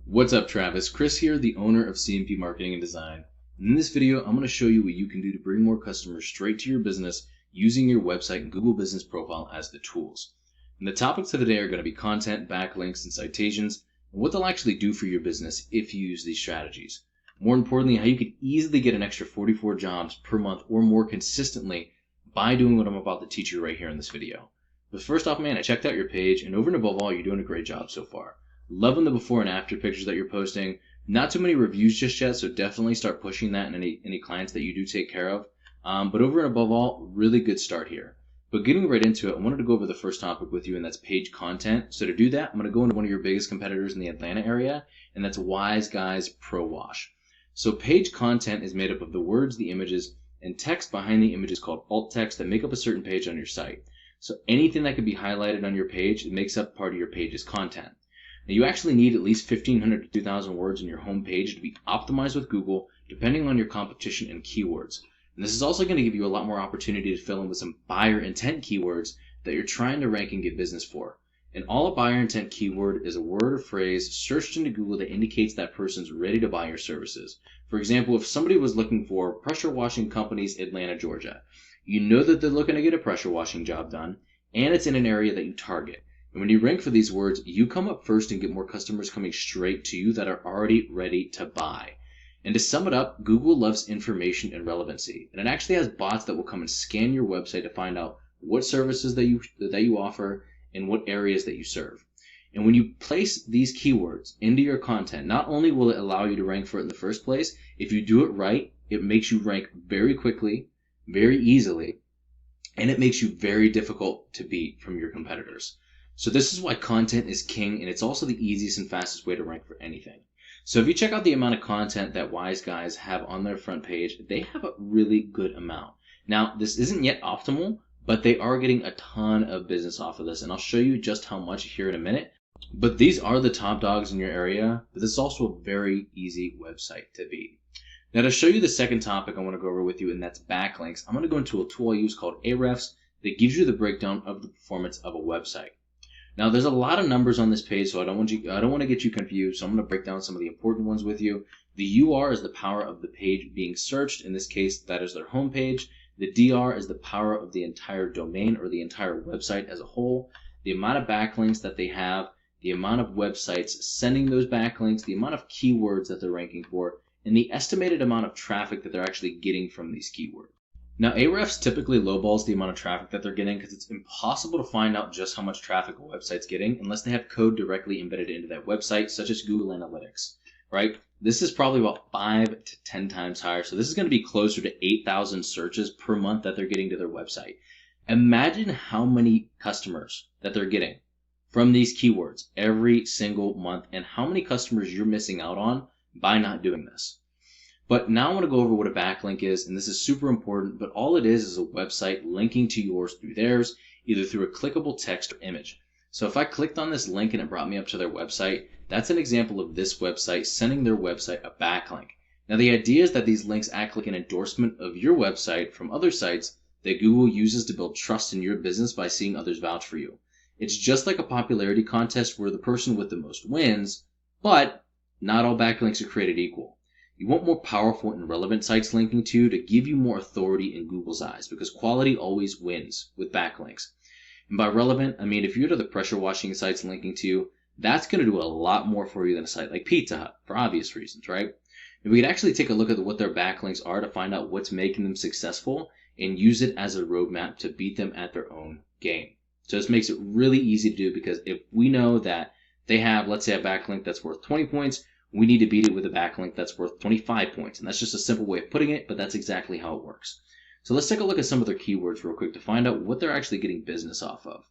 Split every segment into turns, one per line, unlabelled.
What's up, Travis? Chris here, the owner of CNP Marketing Design. In this video, I'm going to show you what you can do to bring more customers straight to your business using your website and Google Business Profile as the tools. And the topics of the day are going to be content, backlinks, and citations, and what they'll actually do for your business if you use these strategies. More importantly, how you can easily get an extra 44 jobs per month or more consistently by doing what I'm about to teach you right here in this video. But first off, man, I checked out your page, and over and above all, you're doing a great job so far. Loving the before and after pictures that you're posting. Not too many reviews just yet, so definitely start pushing that in any clients that you do take care of. But over and above all, really good start here. But getting right into it, I wanted to go over the first topic with you, and that's page content. So to do that, I'm going to go into one of your biggest competitors in the Atlanta area, and that's Wise Guys Pro Wash. So page content is made up of the words, the images, and text behind the images called alt text that make up a certain page on your site. So anything that could be highlighted on your page, it makes up part of your page's content. Now, you actually need at least 1,500 to 2,000 words in your home page to be optimized with Google, depending on your competition and keywords. And this is also going to give you a lot more opportunity to fill in with some buyer intent keywords that you're trying to rank and get business for. And all a buyer intent keyword is a word or phrase searched into Google that indicates that person's ready to buy your services. For example, if somebody was looking for pressure washing companies, Atlanta, Georgia, you know that they're looking to get a pressure washing job done, and it's in an area that you target. And when you rank for these words, you come up first and get more customers coming straight to you that are already ready to buy. And to sum it up, Google loves information and relevancy. And it actually has bots that will come and scan your website to find out what services that you offer and what areas that you serve. And when you place these keywords into your content, not only will it allow you to rank for it in the first place, if you do it right, it makes you rank very quickly, very easily, and it makes you very difficult to beat from your competitors. So this is why content is king, and it's also the easiest and fastest way to rank for anything. So if you check out the amount of content that Wise Guys have on their front page, they have a really good amount. Now, this isn't yet optimal, but they are getting a ton of business off of this, and I'll show you just how much here in a minute. But these are the top dogs in your area, but this is also a very easy website to beat. Now, to show you the second topic I want to go over with you, and that's backlinks, I'm going to go into a tool I use called Ahrefs that gives you the breakdown of the performance of a website. Now, there's a lot of numbers on this page, so I don't want to get you confused, so I'm going to break down some of the important ones with you. The UR is the power of the page being searched. In this case, that is their home page. The DR is the power of the entire domain or the entire website as a whole. The amount of backlinks that they have, the amount of websites sending those backlinks, the amount of keywords that they're ranking for, and the estimated amount of traffic that they're actually getting from these keywords. Now, Ahrefs typically lowballs the amount of traffic that they're getting because it's impossible to find out just how much traffic a website's getting unless they have code directly embedded into that website, such as Google Analytics, right? This is probably about 5 to 10 times higher, so this is going to be closer to 8,000 searches per month that they're getting to their website. Imagine how many customers that they're getting from these keywords every single month and how many customers you're missing out on by not doing this. But now I want to go over what a backlink is, and this is super important, but all it is a website linking to yours through theirs, either through a clickable text or image. So if I clicked on this link and it brought me up to their website, that's an example of this website sending their website a backlink. Now the idea is that these links act like an endorsement of your website from other sites that Google uses to build trust in your business by seeing others vouch for you. It's just like a popularity contest where the person with the most wins, but not all backlinks are created equal. You want more powerful and relevant sites linking to give you more authority in Google's eyes because quality always wins with backlinks. And by relevant, I mean if you're to the pressure washing sites linking to, that's going to do a lot more for you than a site like Pizza Hut for obvious reasons, right? And we could actually take a look at what their backlinks are to find out what's making them successful and use it as a roadmap to beat them at their own game. So this makes it really easy to do because if we know that they have, let's say, a backlink that's worth 20 points, we need to beat it with a backlink that's worth 25 points. And that's just a simple way of putting it, but that's exactly how it works. So let's take a look at some of their keywords real quick to find out what they're actually getting business off of.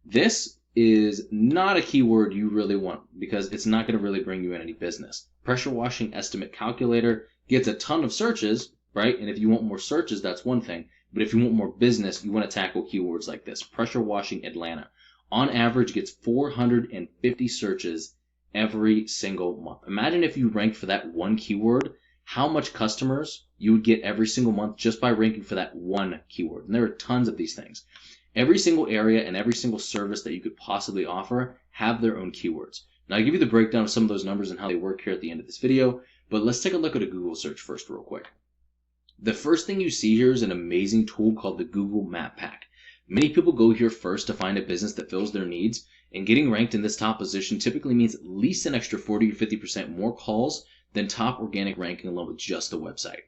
This is not a keyword you really want because it's not going to really bring you in any business. Pressure washing estimate calculator gets a ton of searches, right? And if you want more searches, that's one thing. But if you want more business, you want to tackle keywords like this. Pressure washing Atlanta. On average, gets 450 searches every single month. Imagine if you ranked for that one keyword, how much customers you would get every single month just by ranking for that one keyword. And there are tons of these things. Every single area and every single service that you could possibly offer have their own keywords. Now, I'll give you the breakdown of some of those numbers and how they work here at the end of this video, but let's take a look at a Google search first real quick. The first thing you see here is an amazing tool called the Google Map Pack. Many people go here first to find a business that fills their needs, and getting ranked in this top position typically means at least an extra 40 to 50% more calls than top organic ranking alone with just the website.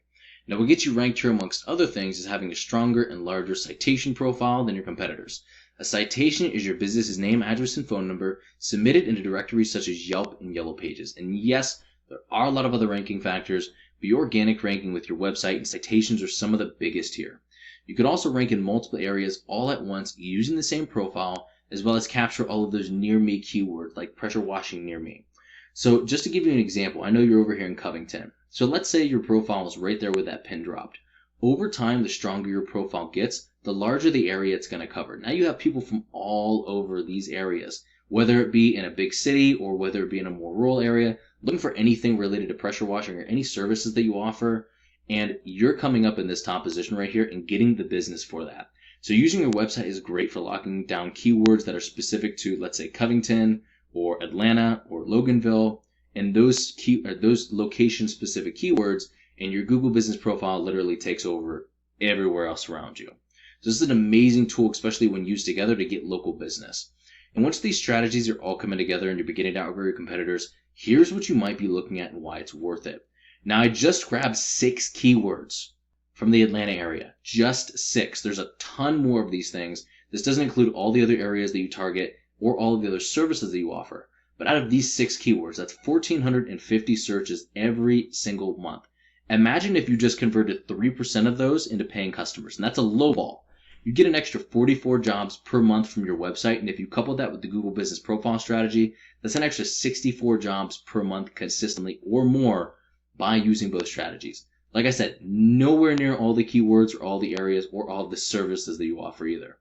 Now, what gets you ranked here amongst other things is having a stronger and larger citation profile than your competitors. A citation is your business's name, address, and phone number submitted into directories such as Yelp and Yellow Pages. And yes, there are a lot of other ranking factors, but your organic ranking with your website and citations are some of the biggest here. You could also rank in multiple areas all at once using the same profile, as well as capture all of those near me keywords like pressure washing near me. So just to give you an example, I know you're over here in Covington. So let's say your profile is right there with that pin dropped. Over time, the stronger your profile gets, the larger the area it's going to cover. Now you have people from all over these areas, whether it be in a big city or whether it be in a more rural area, looking for anything related to pressure washing or any services that you offer, and you're coming up in this top position right here and getting the business for that. So using your website is great for locking down keywords that are specific to, let's say, Covington or Atlanta or Loganville, and those location specific keywords, and your Google business profile literally takes over everywhere else around you. So this is an amazing tool, especially when used together to get local business. And once these strategies are all coming together and you're beginning to outgrow your competitors, here's what you might be looking at and why it's worth it. Now, I just grabbed 6 keywords from the Atlanta area. Just 6. There's a ton more of these things. This doesn't include all the other areas that you target or all of the other services that you offer. But out of these 6 keywords, that's 1,450 searches every single month. Imagine if you just converted 3% of those into paying customers, and that's a low ball. You get an extra 44 jobs per month from your website, and if you couple that with the Google Business Profile strategy, that's an extra 64 jobs per month consistently or more by using both strategies. Like I said, nowhere near all the keywords or all the areas or all the services that you offer either.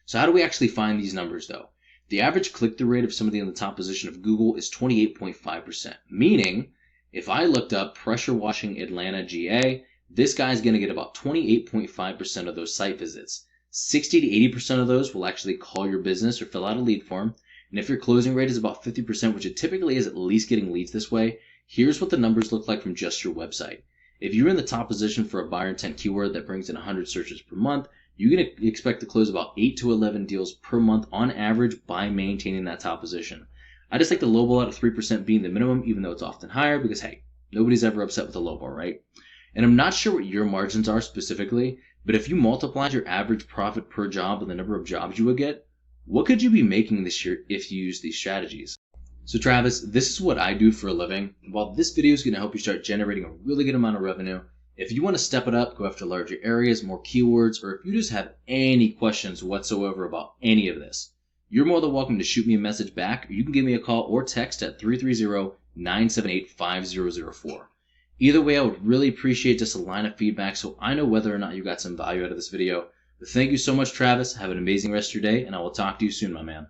So how do we actually find these numbers though? The average click-through rate of somebody in the top position of Google is 28.5%, meaning if I looked up pressure washing Atlanta, GA, this guy's going to get about 28.5% of those site visits. 60 to 80% of those will actually call your business or fill out a lead form. And if your closing rate is about 50%, which it typically is at least getting leads this way, here's what the numbers look like from just your website. If you're in the top position for a buyer intent keyword that brings in 100 searches per month, you're going to expect to close about 8 to 11 deals per month on average by maintaining that top position. I just like the lowball out of 3% being the minimum, even though it's often higher, because hey, nobody's ever upset with a lowball, right? And I'm not sure what your margins are specifically, but if you multiplied your average profit per job with the number of jobs you would get, what could you be making this year if you use these strategies? So Travis, this is what I do for a living. While this video is going to help you start generating a really good amount of revenue, if you want to step it up, go after larger areas, more keywords, or if you just have any questions whatsoever about any of this, you're more than welcome to shoot me a message back, or you can give me a call or text at 330-978-5004. Either way, I would really appreciate just a line of feedback so I know whether or not you got some value out of this video. But thank you so much, Travis. Have an amazing rest of your day, and I will talk to you soon, my man.